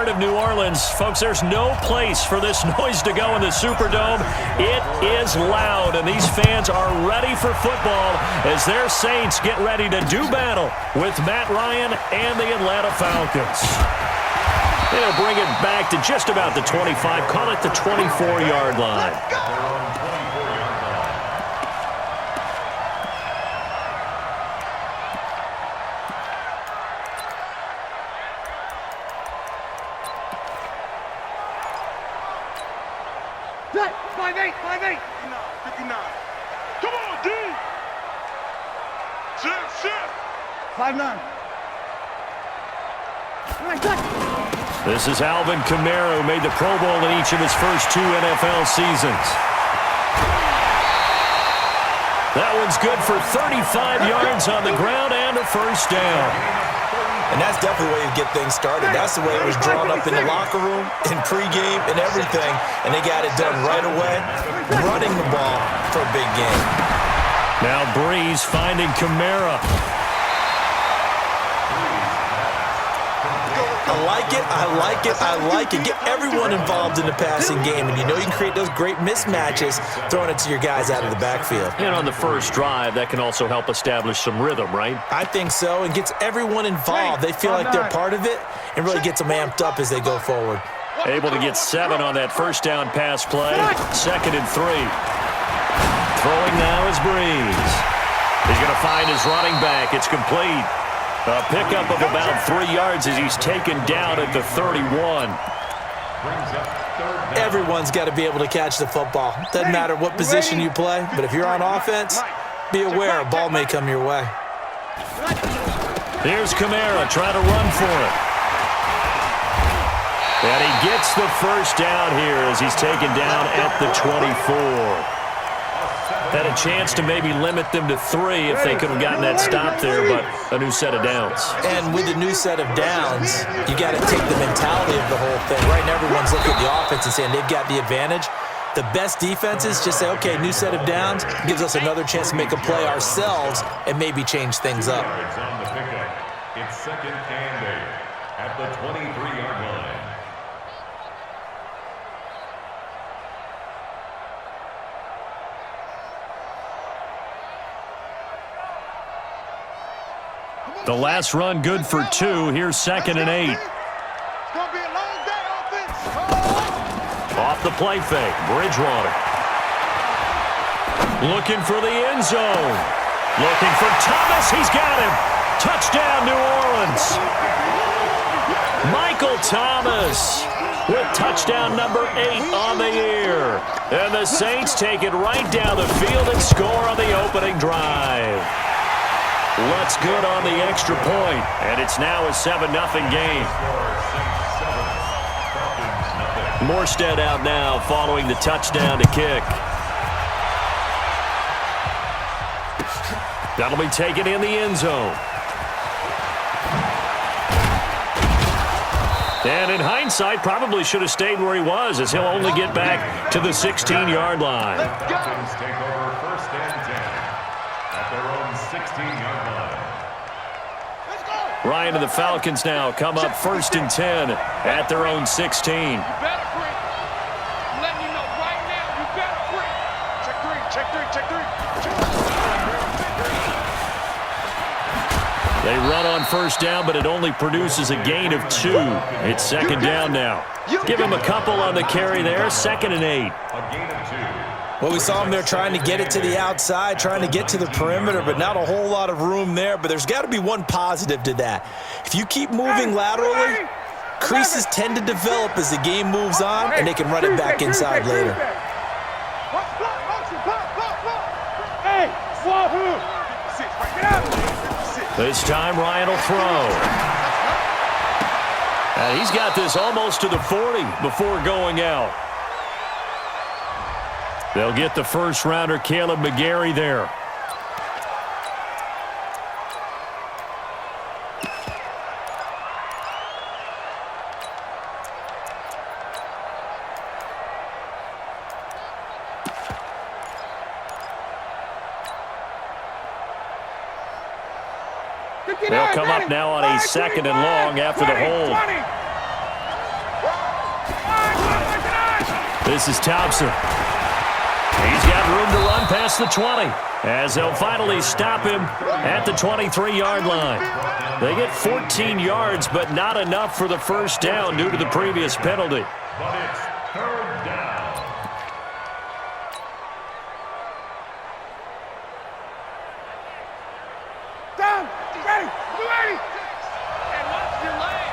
Of New Orleans. Folks, there's no place for this noise to go in the Superdome. It is loud, and these fans are ready for football as their Saints get ready to do battle with Matt Ryan and the Atlanta Falcons. They'll bring it back to just about the 25, call it the 24-yard line. This is Alvin Kamara, who made the Pro Bowl in each of his first 2 NFL seasons. That one's good for 35 yards on the ground and a first down. And that's definitely the way you get things started. That's the way it was drawn up in the locker room, in pregame, and everything. And they got it done right away, running the ball for a big game. Now Breeze finding Kamara. I like it, I like it, I like it. Get everyone involved in the passing game, and you know you can create those great mismatches throwing it to your guys out of the backfield. And on the first drive, that can also help establish some rhythm, right? I think so, and gets everyone involved. They feel like they're part of it and really gets them amped up as they go forward. Able to get 7 on that first down pass play. 2nd and 3. Throwing now is Breeze. He's going to find his running back. It's complete. A pickup of about 3 yards as he's taken down at the 31. Everyone's got to be able to catch the football. Doesn't matter what position you play, but if you're on offense, be aware a ball may come your way. Here's Kamara trying to run for it. And he gets the first down here as he's taken down at the 24. Had a chance to maybe limit them to 3 if they could have gotten that stop there, but a new set of downs. And with the new set of downs, you got to take the mentality of the whole thing. Right now, everyone's looking at the offense and saying they've got the advantage. The best defenses just say, okay, new set of downs, gives us another chance to make a play ourselves and maybe change things up. It's 2nd and 8 at the 23-yard line. The last run good for 2. Here's 2nd and 8. Off the play fake. Bridgewater. Looking for the end zone. Looking for Thomas. He's got him. Touchdown, New Orleans. Michael Thomas with touchdown number 8 on the year. And the Saints take it right down the field and score on the opening drive. Looks good on the extra point, and it's now a 7-0 game. Morstead out now following the touchdown to kick. That'll be taken in the end zone. And in hindsight, probably should have stayed where he was, as he'll only get back to the 16-yard line. Falcons take over 1st and 10 at their own 16-yard line. Ryan and the Falcons now come up 1st and 10 at their own 16. You better break. I'm letting you know right now, you better break. Check 3, check 3, check 3. They run on 1st down, but it only produces a gain of 2. It's 2nd down now. Give him a couple on the carry there. 2nd and 8. A gain of 2. Well, we saw him there trying to get it to the outside, trying to get to the perimeter, but not a whole lot of room there. But there's got to be one positive to that. If you keep moving laterally, creases tend to develop as the game moves on, and they can run it back inside later. This time Ryan will throw. And he's got this almost to the 40 before going out. They'll get the first-rounder Caleb McGarry there. They'll come up now on a 2nd and long after the hold. This is Thompson. He's got room to run past the 20 as they'll finally stop him at the 23-yard line. They get 14 yards, but not enough for the first down due to the previous penalty. But it's third down. Down. Ready. You ready? And watch your leg.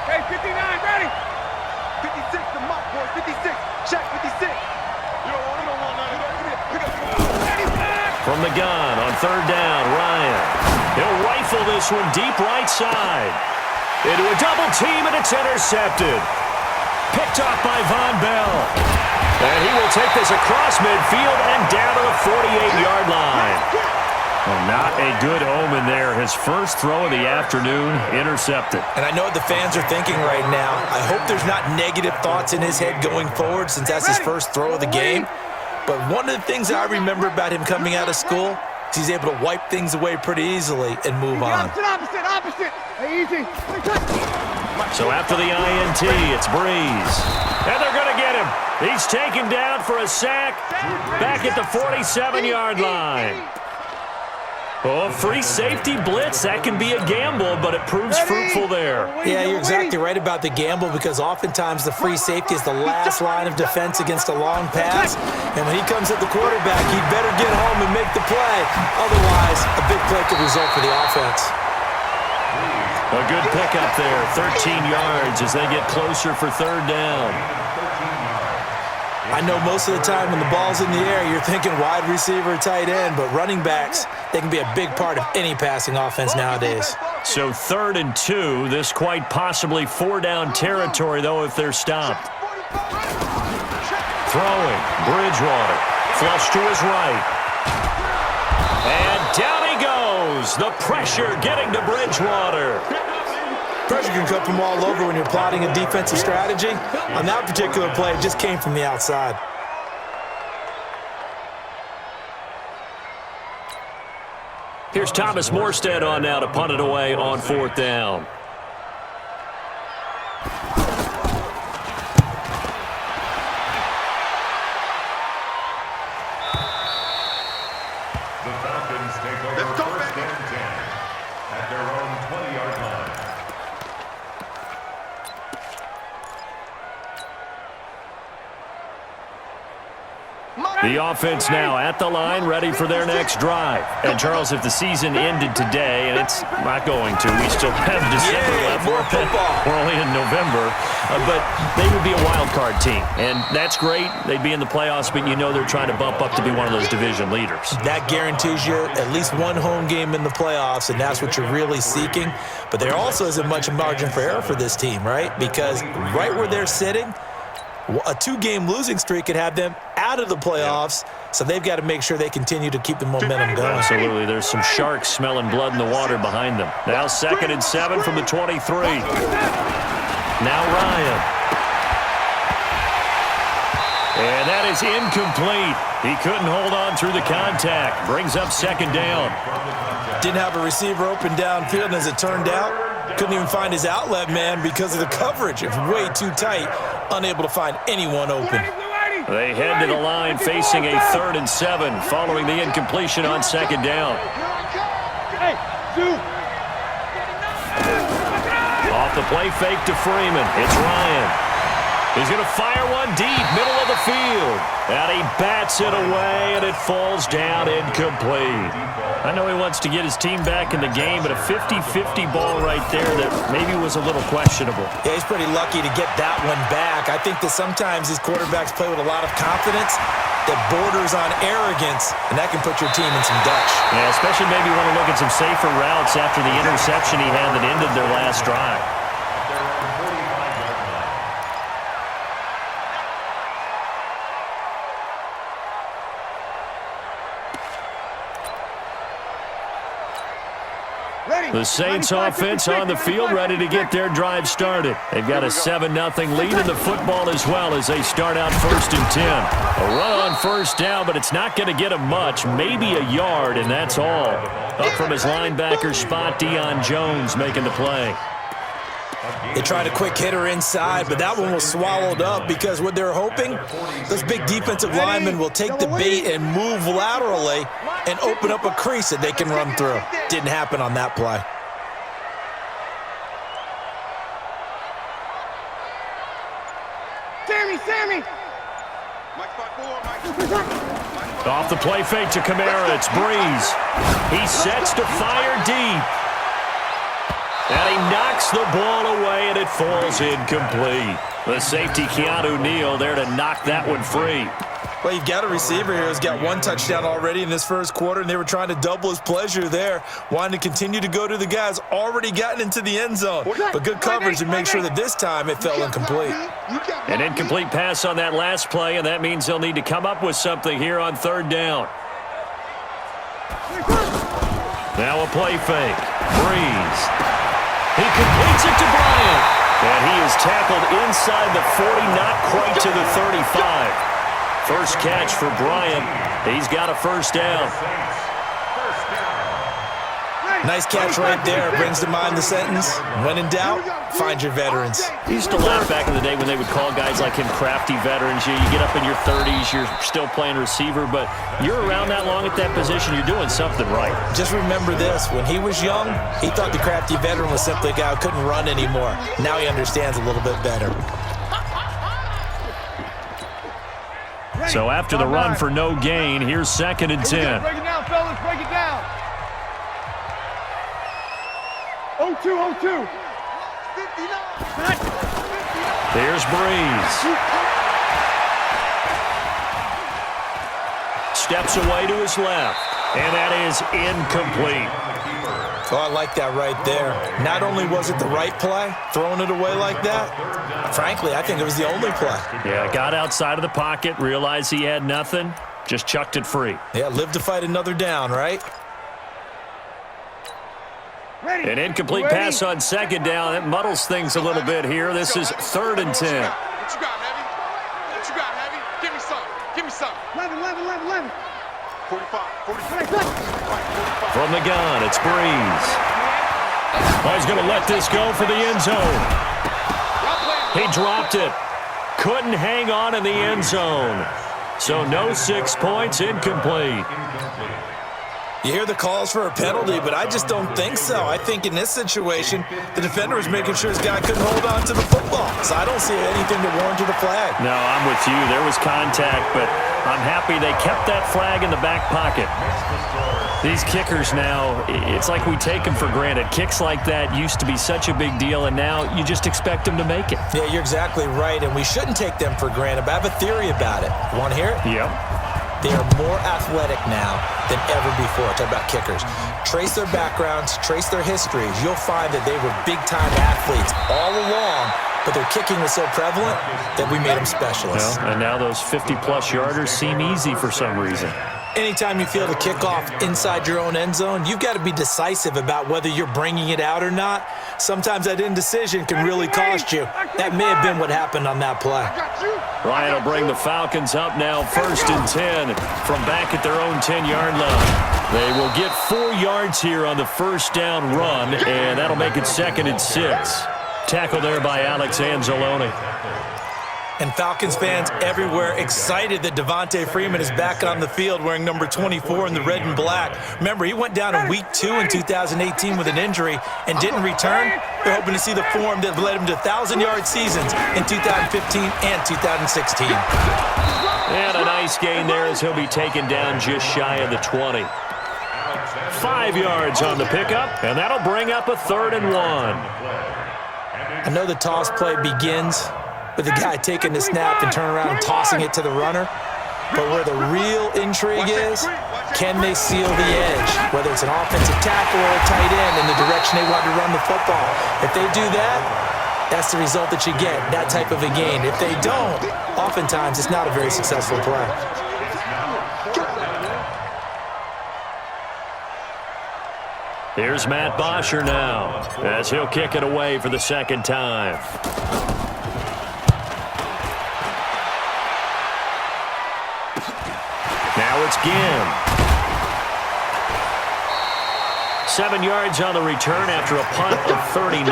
Okay, 59, ready. 56, the mark, boys. 56. Check 56. You don't want none of that. Pick up. From the gun on third down, Ryan. He'll rifle this one deep right side. Into a double team, and it's intercepted. Picked off by Von Bell. And he will take this across midfield and down to the 48-yard line. Well, not a good omen there. His first throw of the afternoon intercepted. And I know what the fans are thinking right now. I hope there's not negative thoughts in his head going forward since that's his first throw of the game. But one of the things I remember about him coming out of school is he's able to wipe things away pretty easily and move on. Opposite. Hey, easy. So after the INT, it's Breeze. And they're going to get him. He's taken down for a sack back at the 47-yard line. Oh, free safety blitz. That can be a gamble, but it proves fruitful there. Yeah, you're exactly right about the gamble because oftentimes the free safety is the last line of defense against a long pass. And when he comes at the quarterback, he better get home and make the play. Otherwise, a big play could result for the offense. A good pickup there, 13 yards as they get closer for third down. I know most of the time when the ball's in the air, you're thinking wide receiver, tight end, but running backs, they can be a big part of any passing offense nowadays. So 3rd and 2, this quite possibly 4-down territory, though, if they're stopped. Throwing, Bridgewater, flush to his right. And down he goes. The pressure getting to Bridgewater. Pressure can come from all over when you're plotting a defensive strategy. On that particular play, it just came from the outside. Here's Thomas Morstead on now to punt it away on 4th down. The Falcons take over first and 10 at their own 20-yard line. The offense now at the line, ready for their next drive. And, Charles, if the season ended today, and it's not going to, we still have December left. More football. We're only in November. But they would be a wild card team. And that's great. They'd be in the playoffs, but you know they're trying to bump up to be one of those division leaders. That guarantees you at least one home game in the playoffs, and that's what you're really seeking. But there also isn't much margin for error for this team, right? Because right where they're sitting, a 2-game losing streak could have them out of the playoffs, so they've got to make sure they continue to keep the momentum going. Absolutely. There's some sharks smelling blood in the water behind them. Now 2nd and 7 from the 23. Now Ryan. And that is incomplete. He couldn't hold on through the contact. Brings up 2nd down. Didn't have a receiver open downfield, and as it turned out, couldn't even find his outlet man because of the coverage. It was way too tight, unable to find anyone open. They head to the line facing a 3rd and 7 following the incompletion on 2nd down. Off the play fake to Freeman. It's Ryan. He's going to fire one deep, middle of the field. And he bats it away, and it falls down incomplete. I know he wants to get his team back in the game, but a 50-50 ball right there that maybe was a little questionable. Yeah, he's pretty lucky to get that one back. I think that sometimes these quarterbacks play with a lot of confidence that borders on arrogance, and that can put your team in some dutch. Yeah, especially maybe want to look at some safer routes after the interception he had that ended their last drive. The Saints offense on the field ready to get their drive started. They've got a 7-0 lead in the football as well as they start out 1st and 10. A run on 1st down, but it's not going to get him much, maybe a yard, and that's all. Up from his linebacker spot, Deion Jones making the play. They tried a quick hitter inside, but that one was swallowed up because what they're hoping, those big defensive linemen will take the bait and move laterally and open up a crease that they can run through. Didn't happen on that play. Sammy! Off the play fake to Kamara, it's Breeze. He sets to fire deep. And he knocks the ball away, and it falls incomplete. The safety, Keanu Neal, there to knock that one free. Well, you've got a receiver here who's got one touchdown already in this first quarter, and they were trying to double his pleasure there, wanting to continue to go to the guys already gotten into the end zone. But good coverage to make sure that this time it fell incomplete. An incomplete pass on that last play, and that means they'll need to come up with something here on third down. Now a play fake. Breeze. He completes it to Bryant. And he is tackled inside the 40, not quite to the 35. First catch for Bryant. He's got a first down. Nice catch right there. Brings to mind the sentence, when in doubt, find your veterans. I used to laugh back in the day when they would call guys like him crafty veterans. You get up in your 30s, you're still playing receiver, but you're around that long at that position, you're doing something right. Just remember this. When he was young, he thought the crafty veteran was simply a guy who couldn't run anymore. Now he understands a little bit better. So after the run for no gain, here's 2nd and 10. Break it down, fellas. Break it down. 0-2. There's Breeze. Steps away to his left. And that is incomplete. Oh, I like that right there. Not only was it the right play, throwing it away like that, frankly, I think it was the only play. Yeah, got outside of the pocket, realized he had nothing, just chucked it free. Yeah, live to fight another down, right? An incomplete pass on 2nd down. It muddles things a little bit here. This is 3rd and 10. What you got, Heavy? What you got, Heavy? Give me some. Give me some. 11. 45. From the gun, it's Breeze. Oh, he's going to let this go for the end zone. He dropped it. Couldn't hang on in the end zone. So no 6 points, incomplete. You hear the calls for a penalty, but I just don't think so. I think in this situation, the defender was making sure his guy couldn't hold on to the football. So I don't see anything to warrant a flag. No, I'm with you. There was contact, but I'm happy they kept that flag in the back pocket. These kickers now, it's like we take them for granted. Kicks like that used to be such a big deal, and now you just expect them to make it. Yeah, you're exactly right, and we shouldn't take them for granted. But I have a theory about it. You want to hear it? Yep. They are more athletic now than ever before. Talk about kickers. Trace their backgrounds, trace their histories. You'll find that they were big-time athletes all along, but their kicking was so prevalent that we made them specialists. Well, and now those 50-plus yarders seem easy for some reason. Anytime you feel the kickoff inside your own end zone, you've got to be decisive about whether you're bringing it out or not. Sometimes that indecision can really cost you. That may have been what happened on that play. Ryan will bring the Falcons up now, 1st and 10 from back at their own 10-yard line. They will get 4 yards here on the first down run, and that'll make it 2nd and 6. Tackle there by Alex Anzalone. And Falcons fans everywhere excited that Devontae Freeman is back on the field wearing number 24 in the red and black. Remember, he went down in week 2 in 2018 with an injury and didn't return. They're hoping to see the form that led him to 1,000-yard seasons in 2015 and 2016. And a nice gain there as he'll be taken down just shy of the 20. 5 yards on the pickup, and that'll bring up a 3rd and 1. I know the toss play begins with the guy taking the snap and turning around and tossing it to the runner. But where the real intrigue is, can they seal the edge? Whether it's an offensive tackle or a tight end in the direction they want to run the football. If they do that, that's the result that you get, that type of a gain. If they don't, oftentimes it's not a very successful play. Here's Matt Bosher now, as he'll kick it away for the 2nd time. Now it's Ginn. 7 yards on the return after a punt of 39.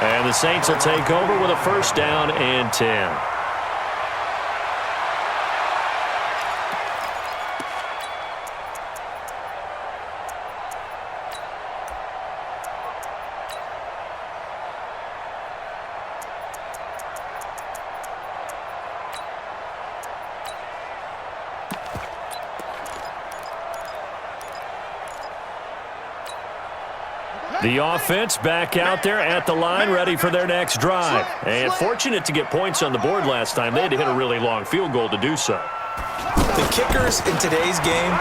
And the Saints will take over with a first down and 10. The offense back out there at the line, ready for their next drive. And fortunate to get points on the board last time. They had to hit a really long field goal to do so. The kickers in today's game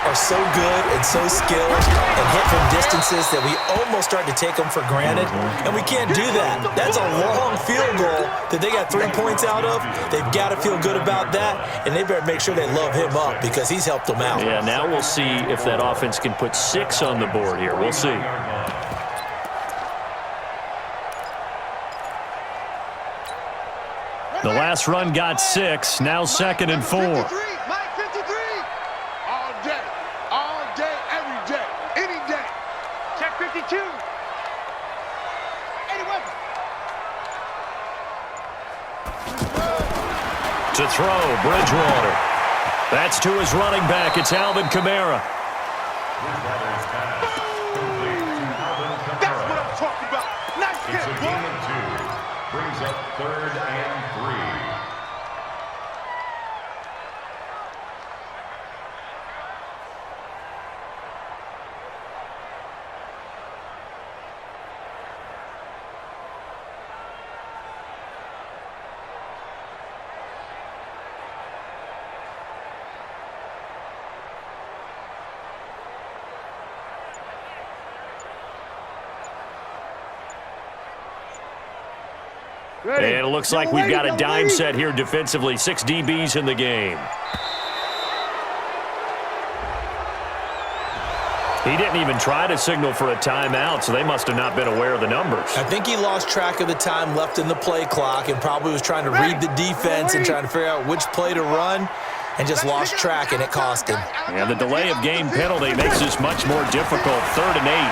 are so good and so skilled and hit from distances that we almost start to take them for granted. And we can't do that. That's a long field goal that they got 3 points out of. They've got to feel good about that, and they better make sure they love him up because he's helped them out. Yeah, now we'll see if that offense can put 6 on the board here. We'll see. The last run got 6, now 2nd and 4. Mike 53. All day, every day, any day. Check 52. 81. To throw, Bridgewater. That's to his running back. It's Alvin Kamara. That's what I'm talking about. Nice It's hit, a boy. gain of 2. Brings up 3rd and 3. And it looks like we've got a dime set here defensively. 6 DBs in the game. He didn't even try to signal for a timeout, so they must have not been aware of the numbers. I think he lost track of the time left in the play clock and probably was trying to read the defense and trying to figure out which play to run and just lost track, and it cost him. And the delay of game penalty makes this much more difficult. 3rd and 8.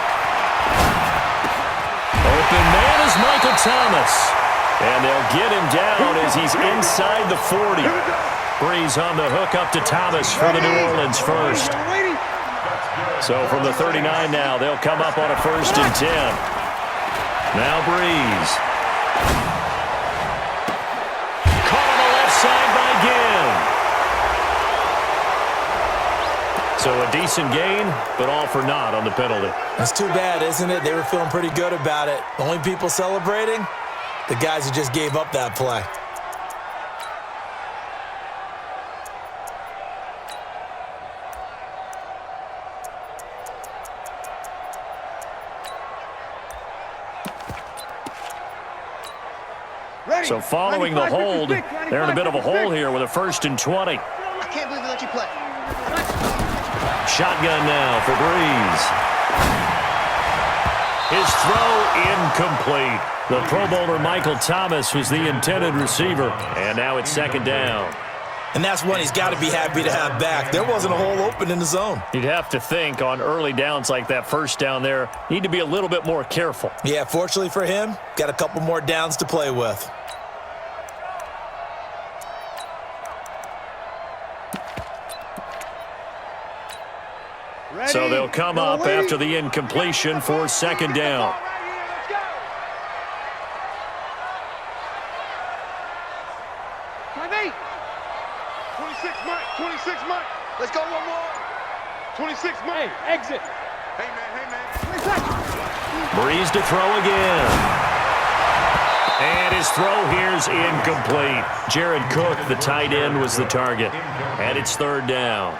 Open man is Michael Thomas. And they'll get him down as he's inside the 40. Breeze on the hook up to Thomas for the New Orleans first. So from the 39 now, they'll come up on a 1st and 10. Now Breeze. Caught on the left side by Ginn. So a decent gain, but all for naught on the penalty. That's too bad, isn't it? They were feeling pretty good about it. The only people celebrating, the guys who just gave up that play. So following the hold, they're in a bit of a hole here with a 1st and 20. I can't believe they let you play. Shotgun now for Breeze. His throw incomplete. The Pro Bowler Michael Thomas was the intended receiver, and now it's 2nd down. And that's one he's got to be happy to have back. There wasn't a hole open in the zone. You'd have to think on early downs like that 1st down there, need to be a little bit more careful. Yeah, fortunately for him, got a couple more downs to play with. So they'll come up after the incompletion for 2nd down. Let's go one more. 26, Mike. Hey, exit. Hey, man. 20 seconds. Breeze to throw again. And his throw here's incomplete. Jared Cook, the tight end, was the target. And it's 3rd down.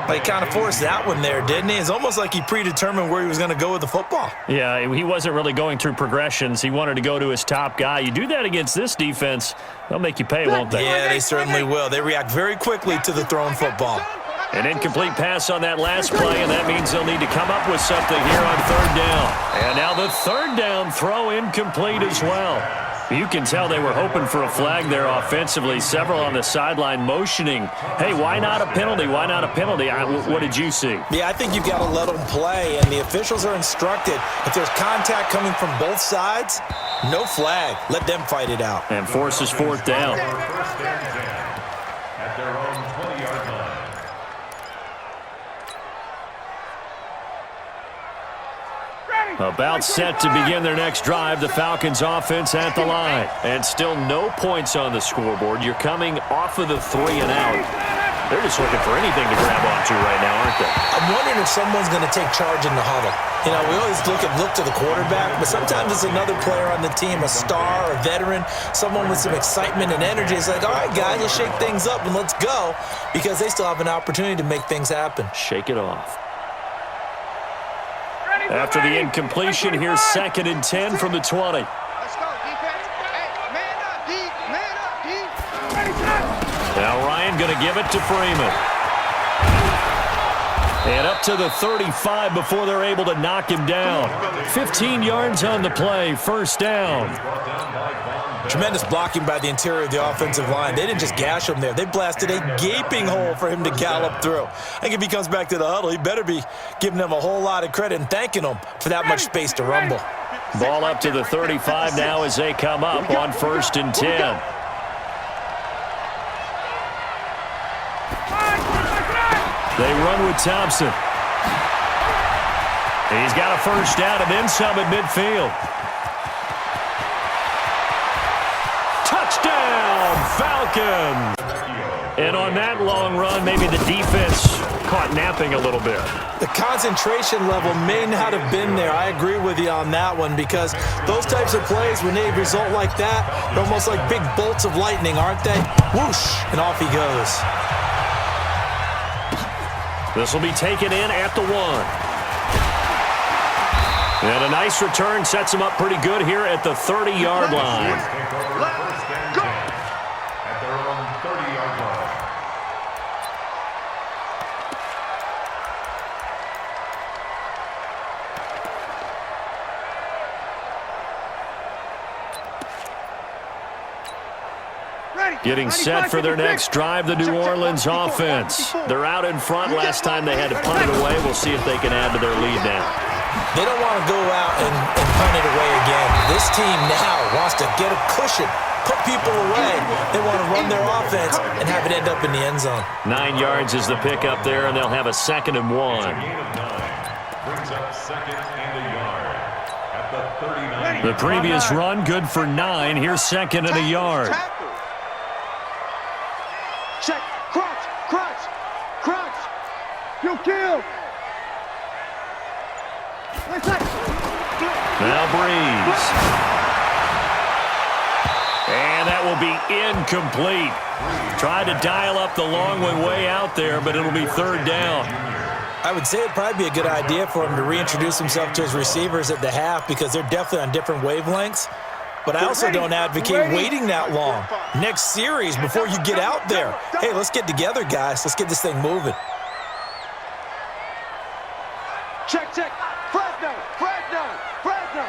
But he kind of forced that one there, didn't he? It's almost like he predetermined where he was going to go with the football. Yeah, he wasn't really going through progressions. He wanted to go to his top guy. You do that against this defense, they'll make you pay, won't they? Yeah, they certainly will. They react very quickly to the thrown football. An incomplete pass on that last play, and that means they'll need to come up with something here on 3rd down. And now the 3rd down throw incomplete as well. You can tell they were hoping for a flag there offensively. Several on the sideline motioning, hey, why not a penalty? Why not a penalty? What did you see? Yeah, I think you've got to let them play, and the officials are instructed. If there's contact coming from both sides, no flag. Let them fight it out. And forces fourth down. First and 10 at their own 20-yard line. About set to begin their next drive, the Falcons offense at the line. And still no points on the scoreboard. You're coming off of the 3 and out. They're just looking for anything to grab onto right now, aren't they? I'm wondering if someone's going to take charge in the huddle. You know, we always look to the quarterback, but sometimes it's another player on the team, a star, a veteran, someone with some excitement and energy. It's like, all right, guys, let's shake things up and let's go, because they still have an opportunity to make things happen. Shake it off. After the incompletion, here's 2nd and 10 from the 20. Let's go, defense. Hey, man up, D. Man up, D. Now Ryan going to give it to Freeman. And up to the 35 before they're able to knock him down. 15 yards on the play, first down. Tremendous blocking by the interior of the offensive line. They didn't just gash him there. They blasted a gaping hole for him to gallop through. I think if he comes back to the huddle, he better be giving them a whole lot of credit and thanking them for that much space to rumble. Ball up to the 35 now as they come up on 1st and 10. They run with Thompson. He's got a first down and then some at midfield. Touchdown, Falcons! And on that long run, maybe the defense caught napping a little bit. The concentration level may not have been there. I agree with you on that one, because those types of plays, when they result like that, they're almost like big bolts of lightning, aren't they? Whoosh, and off he goes. This will be taken in at the 1. And a nice return sets him up pretty good here at the 30-yard line. First and 10 at their own 30-yard line. Getting set for their next drive, the New Orleans offense. They're out in front. Last time they had to punt it away. We'll see if they can add to their lead now. They don't want to go out and punt it away again. This team now wants to get a cushion, put people away. They want to run their offense and have it end up in the end zone. 9 yards is the pickup there, and they'll have a 2nd and 1. A gain of 9 brings up 2nd and a yard at the 39. The previous run good for 9. Here's 2nd and a yard. Check, crunch, crunch, crunch. You kill. Now Breeze. And that will be incomplete. Tried to dial up the long one way out there, but it'll be 3rd down. I would say it'd probably be a good idea for him to reintroduce himself to his receivers at the half, because they're definitely on different wavelengths. But I also don't advocate waiting that long. Next series, before you get out there. Hey, let's get together, guys. Let's get this thing moving. Check, check. Fresno, Fresno, Fresno.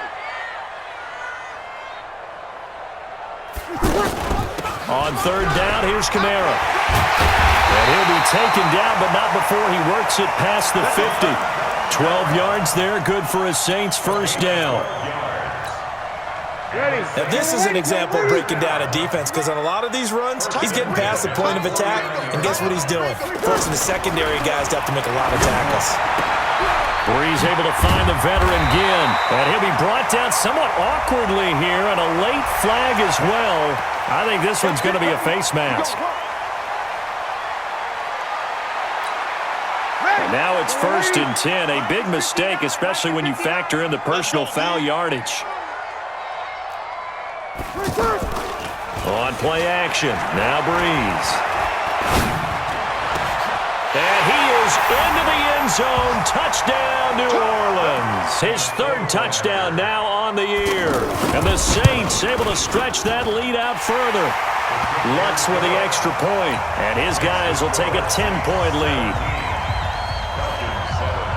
On 3rd down, here's Kamara. And he'll be taken down, but not before he works it past the 50. 12 yards there, good for a Saints first down. Now, this is an example of breaking down a defense, because on a lot of these runs, he's getting past the point of attack, and guess what he's doing? Forcing the secondary guys to have to make a lot of tackles. Breeze able to find the veteran Ginn. And he'll be brought down somewhat awkwardly here, and a late flag as well. I think this one's going to be a face mask. And now it's 1st and 10. A big mistake, especially when you factor in the personal foul yardage. On play action, now Breeze. And he is into the end zone. Touchdown, New Orleans. His 3rd touchdown now on the year. And the Saints able to stretch that lead out further. Lutz with the extra point. And his guys will take a 10-point lead.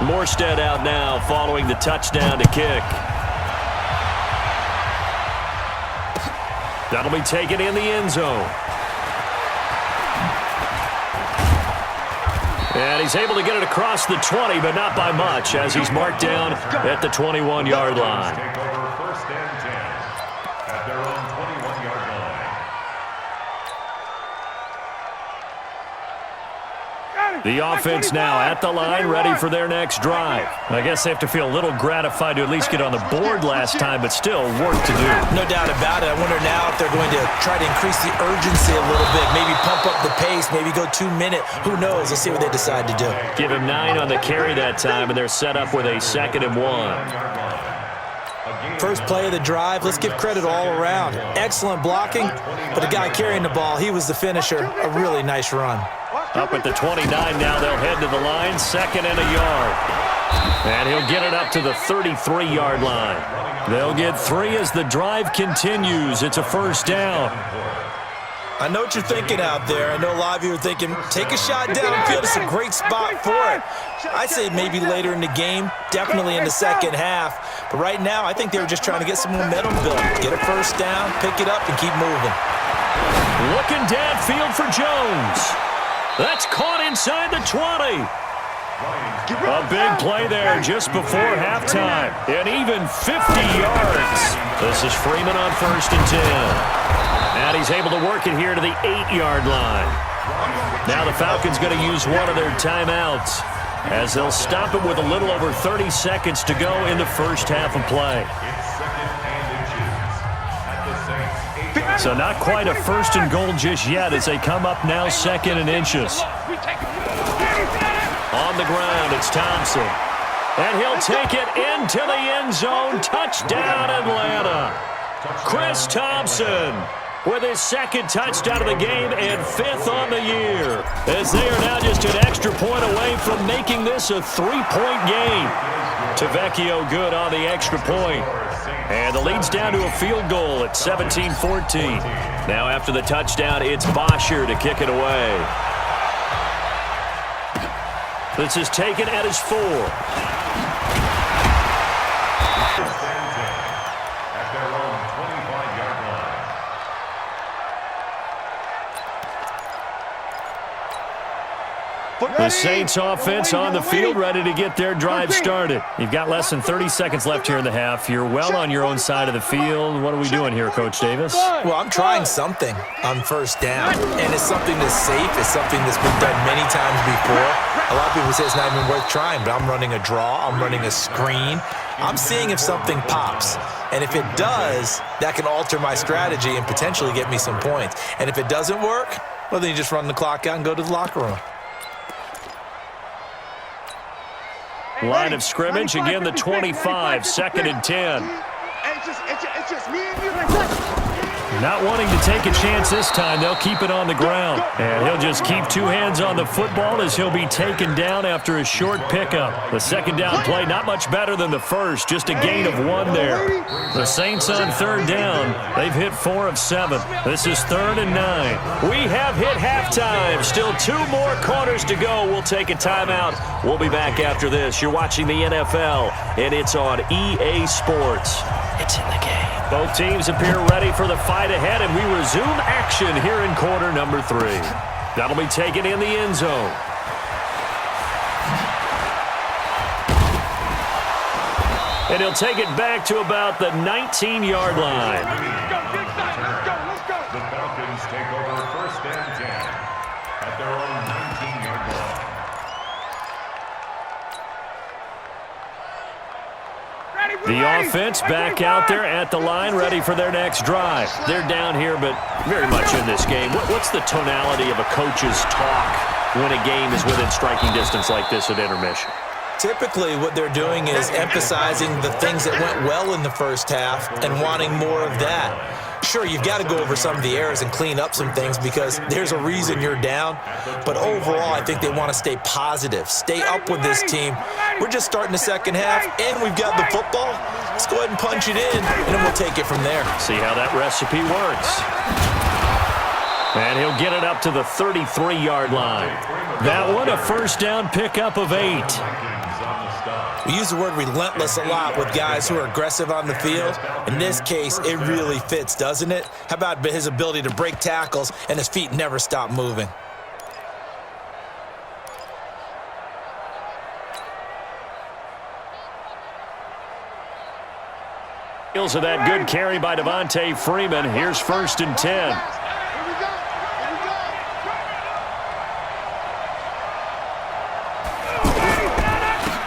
Morstead out now following the touchdown to kick. That'll be taken in the end zone. And he's able to get it across the 20, but not by much, as he's marked down at the 21-yard line. Take over first and 10 at their own 21-yard line. The offense now at the line, ready for their next drive. I guess they have to feel a little gratified to at least get on the board last time, but still work to do. No doubt about it. I wonder now if they're going to try to increase the urgency a little bit, maybe pump up the pace, maybe go 2 minute. Who knows? Let's see what they decide to do. Give him 9 on the carry that time, and they're set up with a 2nd and 1. First play of the drive, let's give credit all around. Excellent blocking, but the guy carrying the ball, he was the finisher. A really nice run. Up at the 29 now, they'll head to the line, 2nd and a yard. And he'll get it up to the 33-yard line. They'll get 3 as the drive continues. It's a first down. I know what you're thinking out there. I know a lot of you are thinking, take a shot downfield. It's a great spot for it. I'd say maybe later in the game, definitely in the second half. But right now, I think they were just trying to get some momentum built. Get a first down, pick it up, and keep moving. Looking downfield for Jones. That's caught inside the 20. A big play there just before halftime. And even 50 yards. This is Freeman on 1st and 10. And he's able to work it here to the 8-yard line. Now the Falcons going to use one of their timeouts, as they'll stop it with a little over 30 seconds to go in the first half of play. So not quite a 1st and goal just yet as they come up now 2nd and inches. On the ground, it's Thompson. And he'll take it into the end zone. Touchdown, Atlanta. Chris Thompson with his 2nd touchdown of the game and 5th on the year, as they are now just an extra point away from making this a 3-point game. Tavecchio good on the extra point. And the lead's down to a field goal at 17-14. Now after the touchdown, it's Bosher to kick it away. This is taken at his 4. At their own 25-yard line. The Saints offense on the field, ready to get their drive started. You've got less than 30 seconds left here in the half. You're well on your own side of the field. What are we doing here, Coach Davis? Well, I'm trying something on first down, and it's something that's safe. It's something that's been done many times before. A lot of people say it's not even worth trying, but I'm running a draw. I'm running a screen. I'm seeing if something pops. And if it does, that can alter my strategy and potentially get me some points. And if it doesn't work, well, then you just run the clock out and go to the locker room. Line of scrimmage, again the 25, 2nd and 10. It's just me and you. Not wanting to take a chance this time, they'll keep it on the ground. And he'll just keep 2 hands on the football as he'll be taken down after a short pickup. The 2nd down play, not much better than the first, just a gain of 1 there. The Saints on 3rd down, they've hit 4 of 7. This is 3rd and 9. We have hit halftime. Still 2 more quarters to go. We'll take a timeout. We'll be back after this. You're watching the NFL, and it's on EA Sports. It's in the game. Both teams appear ready for the fight ahead, and we resume action here in quarter number 3. That'll be taken in the end zone. And he'll take it back to about the 19-yard line. The Falcons take over 1st and 10 at their own 19-yard line. The offense back out there at the line, ready for their next drive. They're down here, but very much in this game. What's the tonality of a coach's talk when a game is within striking distance like this at intermission? Typically, what they're doing is emphasizing the things that went well in the first half and wanting more of that. Sure, you've got to go over some of the errors and clean up some things because there's a reason you're down. But overall, I think they want to stay positive, stay up with this team. We're just starting the second half, and we've got the football. Let's go ahead and punch it in, and then we'll take it from there. See how that recipe works. And he'll get it up to the 33-yard line. That one, a first down pickup of 8. stop. We use the word relentless a lot with guys who are aggressive on the field. In this case, it really fits, doesn't it? How about his ability to break tackles and his feet never stop moving? Of that good carry by Devontae Freeman. Here's 1st and 10.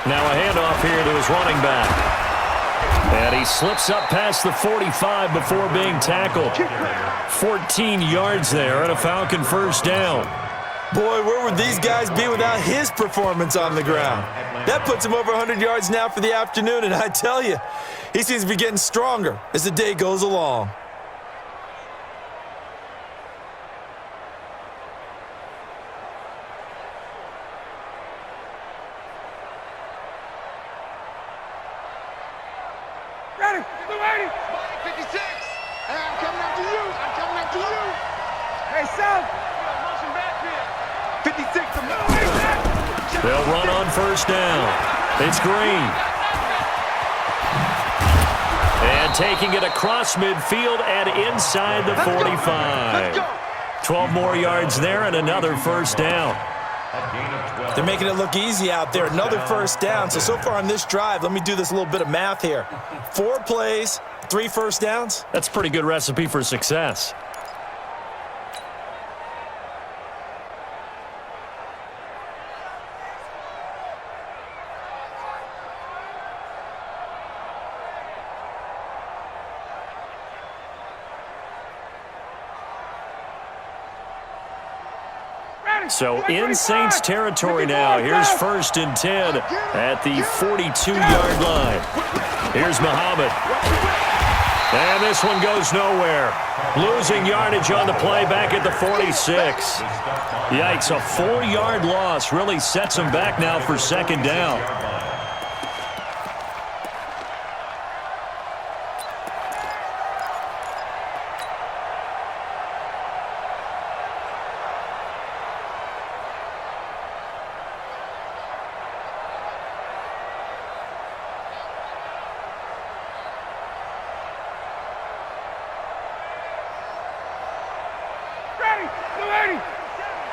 Now a handoff here to his running back. And he slips up past the 45 before being tackled. 14 yards there and a Falcon 1st down. Boy, where would these guys be without his performance on the ground? That puts him over 100 yards now for the afternoon, and I tell you, he seems to be getting stronger as the day goes along. Ready, 56. Hey, I'm coming after you. I'm coming after you. Hey, Sal. Motion back here. 56. They'll run on 1st down. It's Green. And taking it across midfield and inside the 45. 12 more yards there and another 1st down. They're making it look easy out there. Another 1st down. So far on this drive, let me do this little bit of math here. 4 plays, 3 1st downs. That's a pretty good recipe for success. So in Saints territory now. Here's 1st and 10 at the 42-yard line. Here's Muhammad. And this one goes nowhere. Losing yardage on the play back at the 46. Yikes, a 4-yard loss really sets him back now for 2nd down.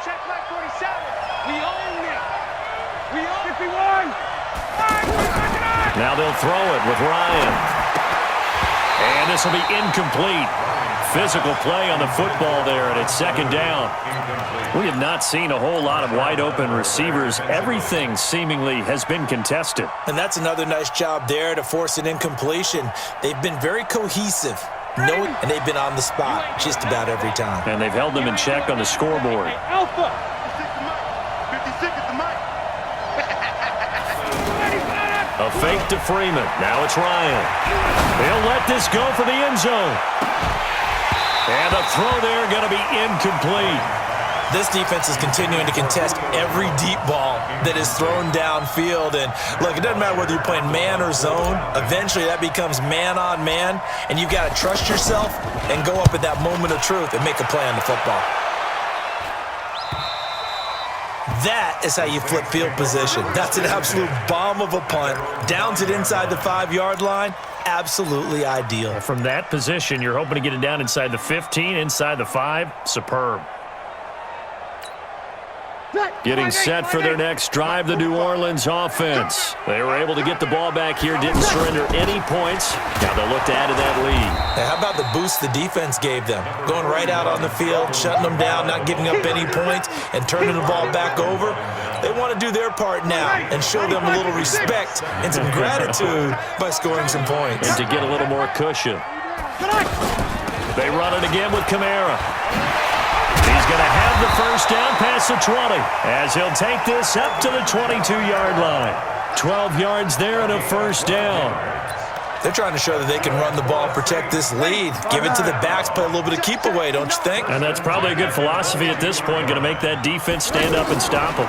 Check back 47. We own it. We own 51. Now they'll throw it with Ryan. And this will be incomplete. Physical play on the football there, and it's 2nd down. We have not seen a whole lot of wide-open receivers. Everything seemingly has been contested. And that's another nice job there to force an incompletion. They've been very cohesive. And they've been on the spot just about every time. And they've held them in check on the scoreboard. Alpha. 56 is the mic. A fake to Freeman. Now it's Ryan. They'll let this go for the end zone. And the throw there going to be incomplete. This defense is continuing to contest every deep ball that is thrown downfield. And look, it doesn't matter whether you're playing man or zone. Eventually that becomes man on man. And you got to trust yourself and go up at that moment of truth and make a play on the football. That is how you flip field position. That's an absolute bomb of a punt. Downs it inside the 5-yard line. Absolutely ideal. From that position, you're hoping to get it down inside the 15, inside the 5. Superb. Getting set for their next drive, the New Orleans offense. They were able to get the ball back here, didn't surrender any points. Now they'll look to add to that lead. Now, how about the boost the defense gave them? Going right out on the field, shutting them down, not giving up any points, and turning the ball back over. They want to do their part now and show them a little respect and some gratitude by scoring some points. And to get a little more cushion. They run it again with Kamara. He's going to have the 1st down past the 20 as he'll take this up to the 22-yard line. 12 yards there and a 1st down. They're trying to show that they can run the ball, protect this lead, give it to the backs, play a little bit of keep away, don't you think? And that's probably a good philosophy at this point, going to make that defense stand up and stop them.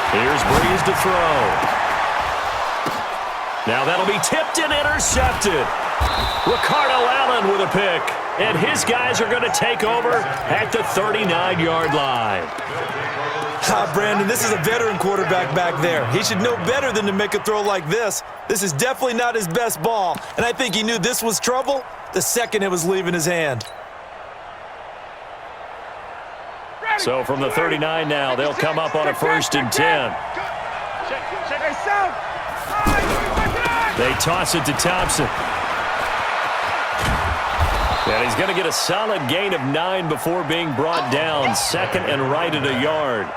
Here's Breeze to throw. Now that'll be tipped and intercepted. Ricardo Allen with a pick. And his guys are going to take over at the 39-yard line. Brandon, this is a veteran quarterback back there. He should know better than to make a throw like this. This is definitely not his best ball, and I think he knew this was trouble the second it was leaving his hand. So from the 39 now, they'll come up on a 1st and 10. They toss it to Thompson. And he's going to get a solid gain of 9 before being brought down. 2nd and right at a yard.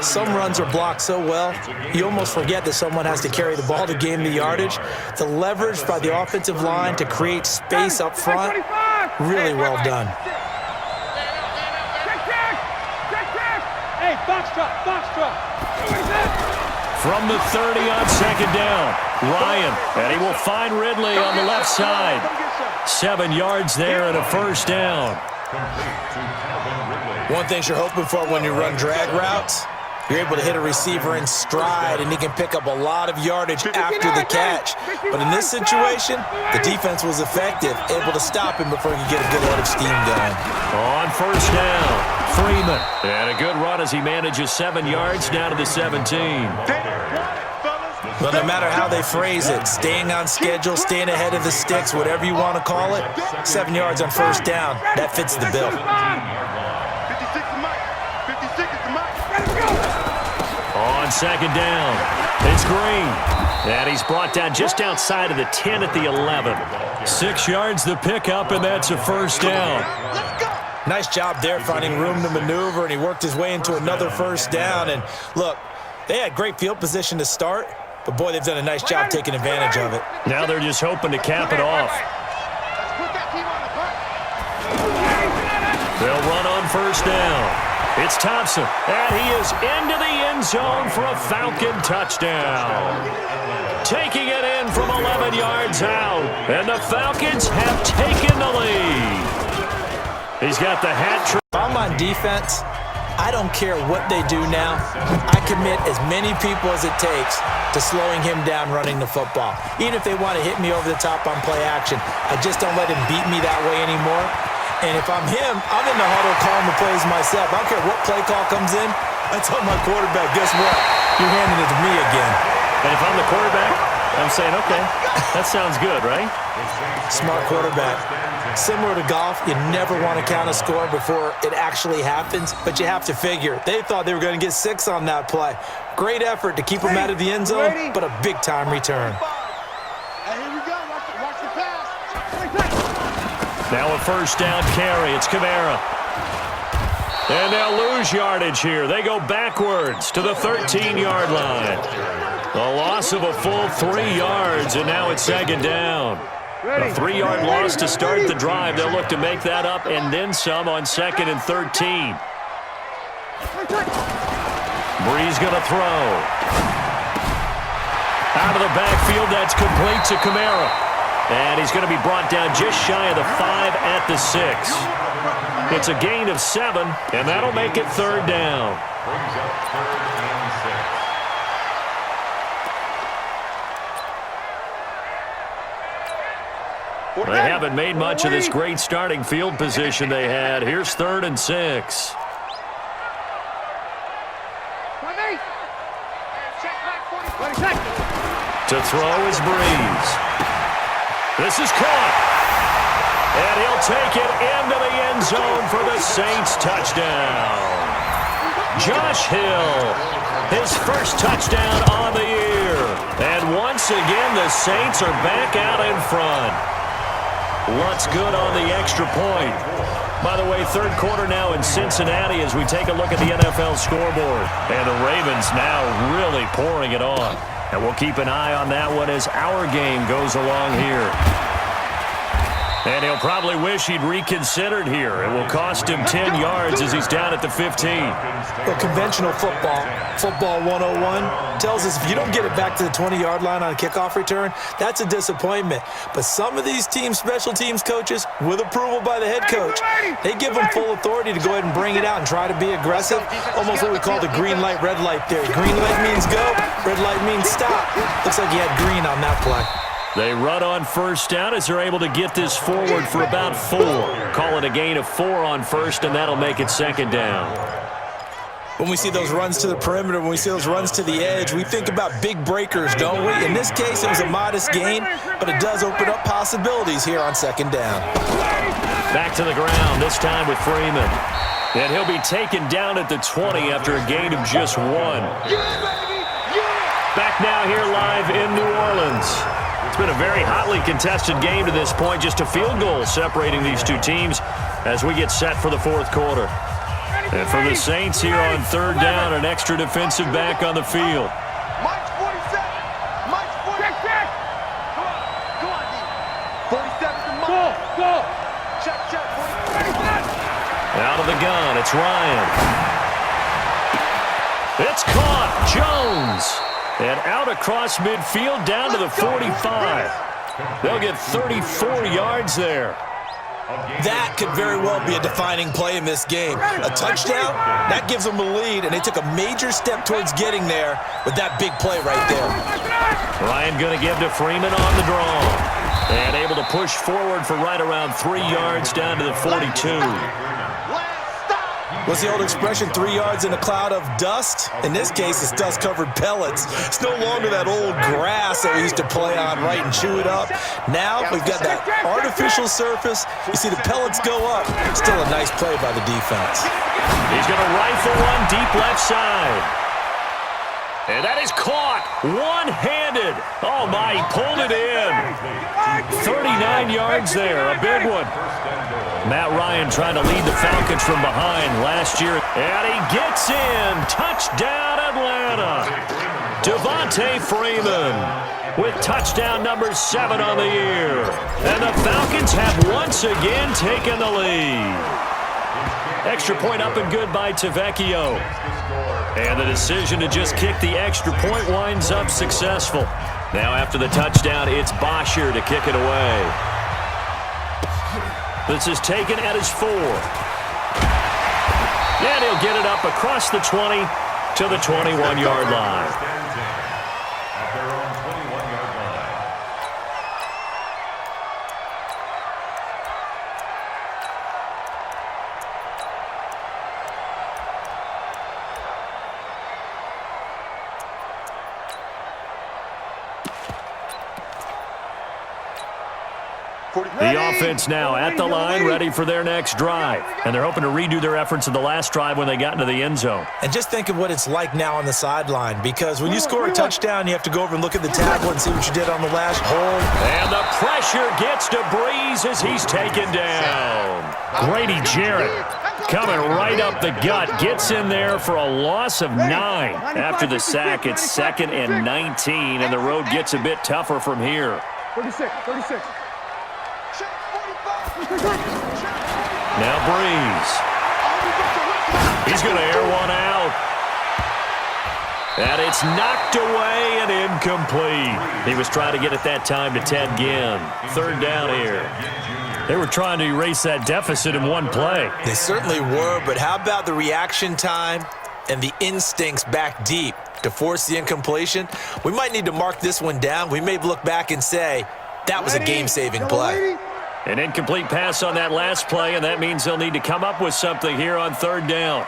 Some runs are blocked so well, you almost forget that someone has to carry the ball to gain the yardage. The leverage by the offensive line to create space up front, really well done. From the 30 on 2nd down, Ryan, and he will find Ridley on the left side. 7 yards there and a 1st down. One thing you're hoping for when you run drag routes, you're able to hit a receiver in stride, and he can pick up a lot of yardage after the catch. But in this situation, the defense was effective, able to stop him before he could get a good head of steam going. On 1st down, Freeman. And a good run as he manages 7 yards down to the 17. But no matter how they phrase it, staying on schedule, staying ahead of the sticks, whatever you want to call it, 7 yards on 1st down, that fits the bill. On 2nd down, it's Green. And he's brought down just outside of the 10 at the 11. 6 yards the pickup, and that's a 1st down. Nice job there finding room to maneuver, and he worked his way into another 1st down. And look, they had great field position to start, but boy, they've done a nice job taking advantage of it. Now they're just hoping to cap it off. They'll run on 1st down. It's Thompson, and he is into the end zone for a Falcon touchdown. Taking it in from 11 yards out, and the Falcons have taken the lead. He's got the hat trick. If I'm on defense, I don't care what they do now. I commit as many people as it takes to slowing him down running the football. Even if they want to hit me over the top on play action, I just don't let him beat me that way anymore. And if I'm him, I'm in the huddle calling the plays myself. I don't care what play call comes in. I tell my quarterback, guess what? You're handing it to me again. And if I'm the quarterback, I'm saying, okay, that sounds good, right? Smart quarterback. Similar to golf, you never want to count a score before it actually happens, but you have to figure. They thought they were going to get 6 on that play. Great effort to keep them out of the end zone, but a big-time return. Here we go. Watch the pass. Now a 1st down carry. It's Kamara. And they'll lose yardage here. They go backwards to the 13-yard line. A loss of a full 3 yards, and now it's 2nd down. A 3-yard loss to start the drive. They'll look to make that up and then some on 2nd and 13. Breeze going to throw. Out of the backfield, that's complete to Kamara. And he's going to be brought down just shy of the 5 at the 6. It's a gain of 7, and that'll make it 3rd down. Brings up 3rd and 6. They haven't made much of this great starting field position they had. Here's 3rd and 6. To throw is Breeze. This is caught. And he'll take it into the end zone for the Saints touchdown. Josh Hill, his first touchdown on the year. And once again, the Saints are back out in front. What's good on the extra point? By the way, 3rd quarter now in Cincinnati as we take a look at the NFL scoreboard. And the Ravens now really pouring it on. And we'll keep an eye on that one as our game goes along here. And he'll probably wish he'd reconsidered here. It will cost him 10 yards as he's down at the 15. Well, conventional football 101, tells us if you don't get it back to the 20-yard line on a kickoff return, that's a disappointment. But some of these special teams coaches, with approval by the head coach, they give them full authority to go ahead and bring it out and try to be aggressive, almost what we call the green light, red light theory. Green light means go, red light means stop. Looks like he had green on that play. They run on 1st down as they're able to get this forward for about 4. Call it a gain of 4 on 1st, and that'll make it 2nd down. When we see those runs to the perimeter, when we see those runs to the edge, we think about big breakers, don't we? In this case, it was a modest gain, but it does open up possibilities here on second down. Back to the ground, this time with Freeman. And he'll be taken down at the 20 after a gain of just 1. Back now here live in New Orleans. It's been a very hotly contested game to this point, just a field goal separating these two teams as we get set for the fourth quarter. And for the Saints here on third down, an extra defensive back on the field. Mike's 47. Mike's 47. Come on, D. 47 to Mike. Go. Check. Out of the gun, it's Ryan. It's caught. Jones. And out across midfield down to the 45. They'll get 34 yards there. That could very well be a defining play in this game. A touchdown, that gives them a lead, and they took a major step towards getting there with that big play right there. Ryan going to give to Freeman on the draw. And able to push forward for right around 3 yards down to the 42. What's the old expression, 3 yards in a cloud of dust? In this case, it's dust-covered pellets. It's no longer that old grass that we used to play on, right, and chew it up. Now we've got that artificial surface. You see the pellets go up. Still a nice play by the defense. He's going to rifle one deep left side. And that is caught one-handed. Oh, my, he pulled it in. 39 yards there, a big one. Matt Ryan trying to lead the Falcons from behind last year. And he gets in. Touchdown, Atlanta. Devontae Freeman with touchdown number 7 on the year. And the Falcons have once again taken the lead. Extra point up and good by Tavecchio. And the decision to just kick the extra point winds up successful. Now after the touchdown, it's Bosher to kick it away. This is taken at his 4. And he'll get it up across the 20 to the 21-yard line. At their own 21-yard line. The offense now at the line, ready for their next drive. And they're hoping to redo their efforts in the last drive when they got into the end zone. And just think of what it's like now on the sideline, because when you score a touchdown, you have to go over and look at the tackle and see what you did on the last hold. And the pressure gets to Breeze as he's taken down. Grady Jarrett coming right up the gut, gets in there for a loss of 9. After the sack, it's 2nd and 19, and the road gets a bit tougher from here. 36. Now Breeze. He's going to air one out. And it's knocked away and incomplete. He was trying to get it that time to Ted Ginn. Third down here. They were trying to erase that deficit in one play. They certainly were, but how about the reaction time and the instincts back deep to force the incompletion? We might need to mark this one down. We may look back and say, that was a game-saving play. An incomplete pass on that last play, and that means they'll need to come up with something here on third down.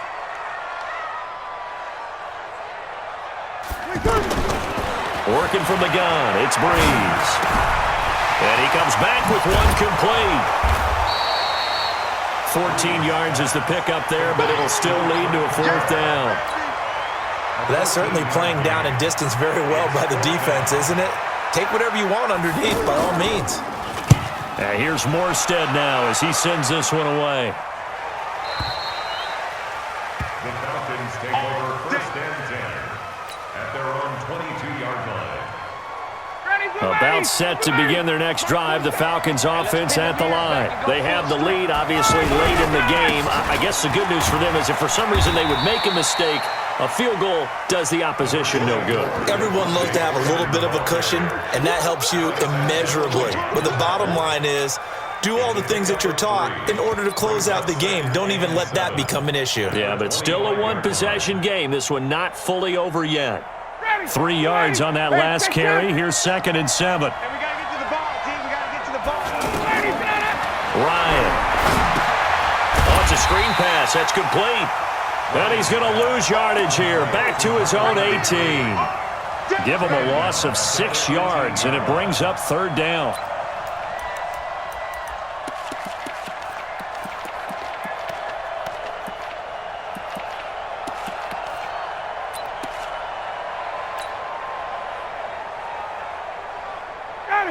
Working from the gun, it's Breeze. And he comes back with one complete. 14 yards is the pickup there, but it'll still lead to a fourth down. That's certainly playing down in distance very well by the defense, isn't it? Take whatever you want underneath, by all means. Here's Morstead now as he sends this one away. The Falcons take over 1st and 10 at their own 22-yard line. About set to begin their next drive, the Falcons offense at the line. They have the lead, obviously, late in the game. I guess the good news for them is if for some reason they would make a mistake, a field goal does the opposition no good. Everyone loves to have a little bit of a cushion, and that helps you immeasurably. But the bottom line is, do all the things that you're taught in order to close out the game. Don't even let that become an issue. Yeah, but it's still a one-possession game. This one not fully over yet. 3 yards on that last carry. Here's 2nd and 7. We got to get to the ball, team. We got to get to the ball. Ryan. Oh, it's a screen pass. That's complete. And he's going to lose yardage here. Back to his own 18. Give him a loss of 6 yards, and it brings up 3rd down.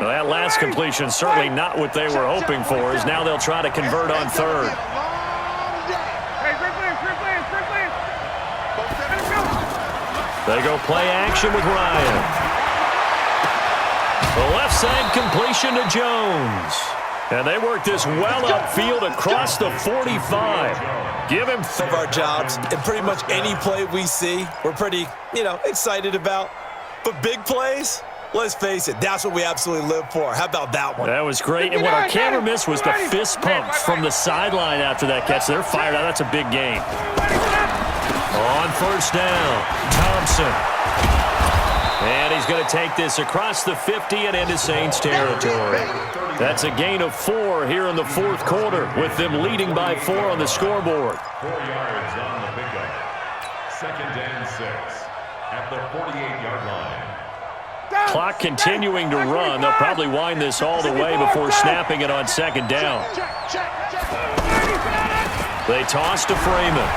Well, that last completion certainly not what they were hoping for, as now they'll try to convert on 3rd. They go play action with Ryan. The left side completion to Jones. And they work this well upfield across the 45. Give him of our jobs, and pretty much any play we see, we're pretty, excited about. But big plays, let's face it, that's what we absolutely live for. How about that one? That was great. And what our camera missed was the fist pump from the sideline after that catch. They're fired out. That's a big gain. On 1st down, Thompson. And he's going to take this across the 50 and into Saints territory. That's a gain of 4 here in the 4th quarter, with them leading by 4 on the scoreboard. 4 yards on the pickup. 2nd and 6 at the 48-yard line. Clock continuing to run. They'll probably wind this all the way before snapping it on 2nd down. They toss to Freeman.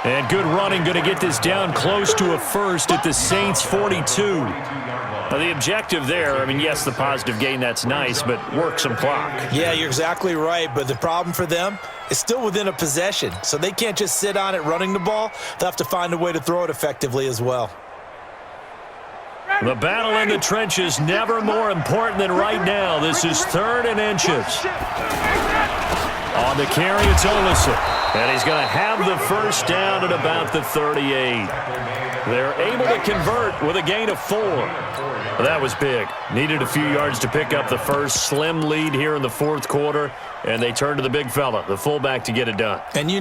And good running, going to get this down close to a first at the Saints 42. Now the objective there, yes, the positive gain, that's nice, but work some clock. Yeah, you're exactly right, but the problem for them is still within a possession, so they can't just sit on it running the ball. They'll have to find a way to throw it effectively as well. The battle in the trenches never more important than right now. This is 3rd and inches. On the carry, it's Olsen. And he's going to have the 1st down at about the 38. They're able to convert with a gain of 4. That was big. Needed a few yards to pick up the first. Slim lead here in the 4th quarter. And they turn to the big fella, the fullback, to get it done. And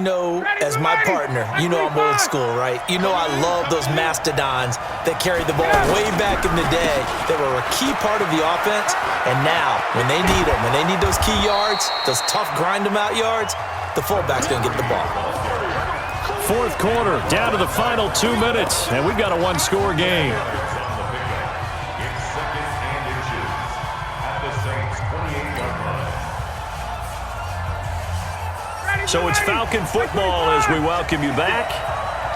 as my partner, I'm old school, right? I love those mastodons that carried the ball way back in the day that were a key part of the offense. And now, when they need them, when they need those key yards, those tough grind-them-out yards, the fullback's going to get the ball. 4th quarter, down to the final 2 minutes, and we've got a 1-score game. So it's Falcon football as we welcome you back.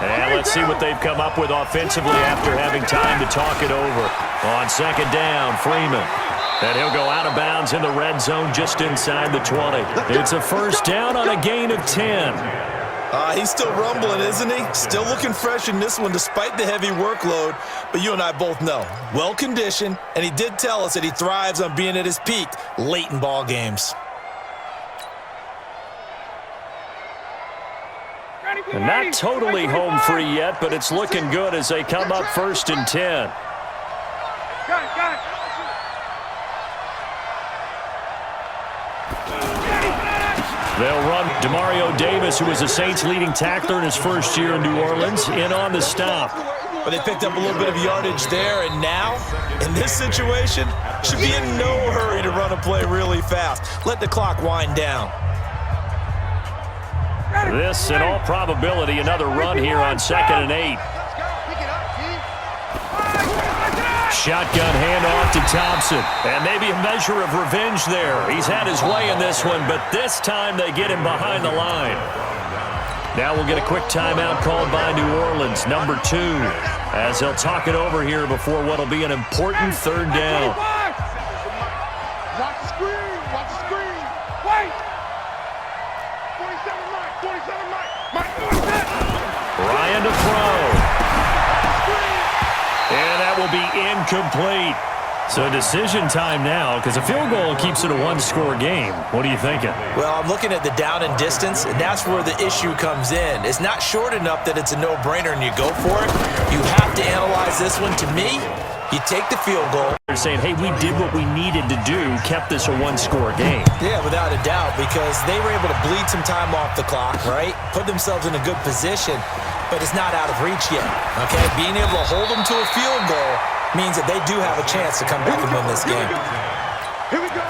And let's see what they've come up with offensively after having time to talk it over. On 2nd down, Freeman. And he'll go out of bounds in the red zone just inside the 20. It's a 1st down on a gain of 10. He's still rumbling, isn't he? Still looking fresh in this one despite the heavy workload. But you and I both know, well-conditioned, and he did tell us that he thrives on being at his peak late in ball games. And not totally home free yet, but it's looking good as they come up 1st and 10. They'll run Demario Davis, who was the Saints' leading tackler in his first year in New Orleans, in on the stop. But they picked up a little bit of yardage there, and now, in this situation, should be in no hurry to run a play really fast. Let the clock wind down. This, in all probability, another run here on 2nd and 8. Shotgun handoff to Thompson. And maybe a measure of revenge there. He's had his way in this one, but this time they get him behind the line. Now we'll get a quick timeout called by New Orleans, number 2, as they'll talk it over here before what will be an important 3rd down. Watch the screen. Watch the screen. Wait. 47 Mike. 47 Mike. Ryan to throw. And that will be incomplete. So decision time now, because a field goal keeps it a 1-score game. What are you thinking? Well, I'm looking at the down and distance, and that's where the issue comes in. It's not short enough that it's a no-brainer and you go for it. You have to analyze this one. To me, you take the field goal. They're saying, hey, we did what we needed to do, kept this a 1-score game. Yeah, without a doubt, because they were able to bleed some time off the clock, right? Put themselves in a good position, but it's not out of reach yet, okay? Being able to hold them to a field goal means that they do have a chance to come back and win this game. Here we go.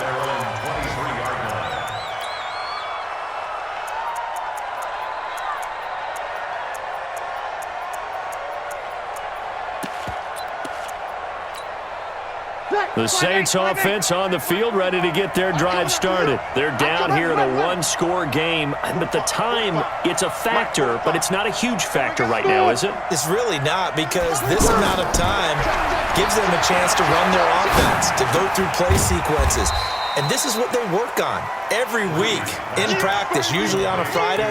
The Saints offense on the field, ready to get their drive started. They're down here in a one-score game, but the time, it's a factor, but it's not a huge factor right now, is it? It's really not, because this amount of time gives them a chance to run their offense, to go through play sequences. And this is what they work on every week in practice, usually on a Friday.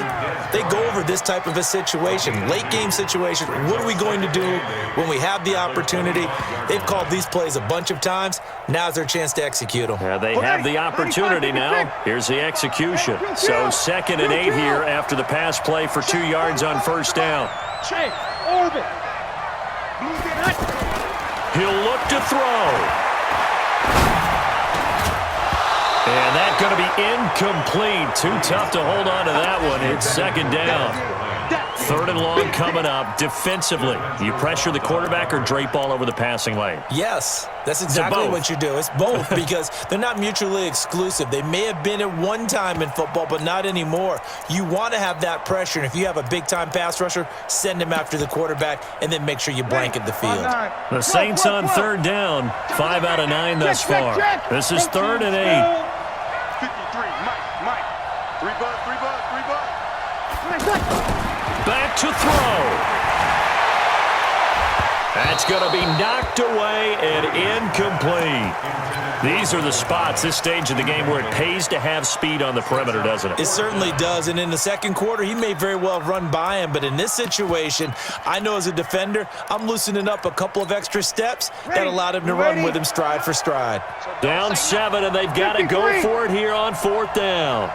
They go over this type of a situation, late game situation. What are we going to do when we have the opportunity? They've called these plays a bunch of times. Now's their chance to execute them. Yeah, they have the opportunity now. Here's the execution. So 2nd and 8 here after the pass play for 2 yards on first down. He'll look to throw. And that's going to be incomplete. Too tough to hold on to that one. It's 2nd down. 3rd and long coming up. Defensively, you pressure the quarterback or drape all over the passing lane? Yes, that's exactly what you do. It's both, because they're not mutually exclusive. They may have been at one time in football, but not anymore. You want to have that pressure, and if you have a big-time pass rusher, send him after the quarterback, and then make sure you blanket the field. The Saints on 3rd down. 5 out of 9 thus far. This is 3rd and 8. 53, Mike. 3 bucks. Back to throw. That's going to be knocked away and incomplete. These are the spots, this stage of the game, where it pays to have speed on the perimeter, doesn't it? It certainly does, and in the second quarter, he may very well run by him, but in this situation, I know as a defender, I'm loosening up a couple of extra steps that allowed him to run with him stride for stride. Down 7, and they've got to go for it here on 4th down.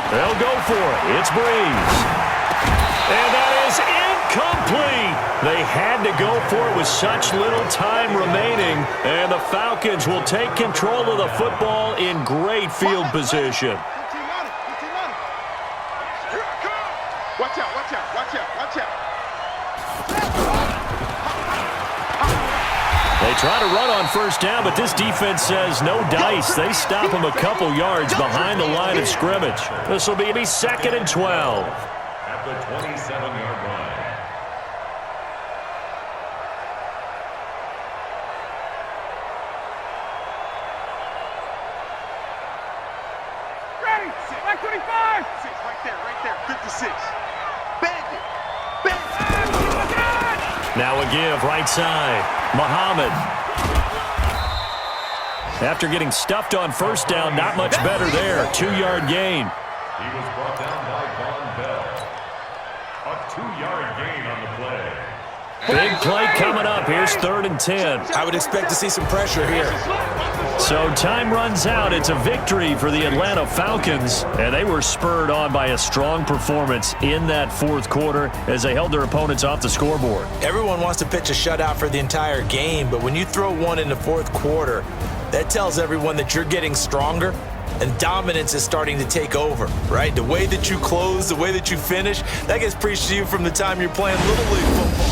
They'll go for it. It's Breeze. And that is incomplete. They had to go for it with such little time remaining, and the Falcons will take control of the football in great field position. Watch out. They try to run on first down, but this defense says no dice. They stop them a couple yards behind the line of scrimmage. This will be 2nd and 12. At the 27-yard line. Ready, 25. 6, right there, 56. Bandit. Now a give, right side. Muhammad. After getting stuffed on first down, not much better there. 2-yard gain. He was brought down by Von Bell. A 2-yard gain on the play. Big play coming up. Here's 3rd and 10. I would expect to see some pressure here. So time runs out. It's a victory for the Atlanta Falcons, and they were spurred on by a strong performance in that 4th quarter as they held their opponents off the scoreboard. Everyone wants to pitch a shutout for the entire game, but when you throw one in the 4th quarter, that tells everyone that you're getting stronger and dominance is starting to take over, right? The way that you close, the way that you finish, that gets preached to you from the time you're playing Little League football.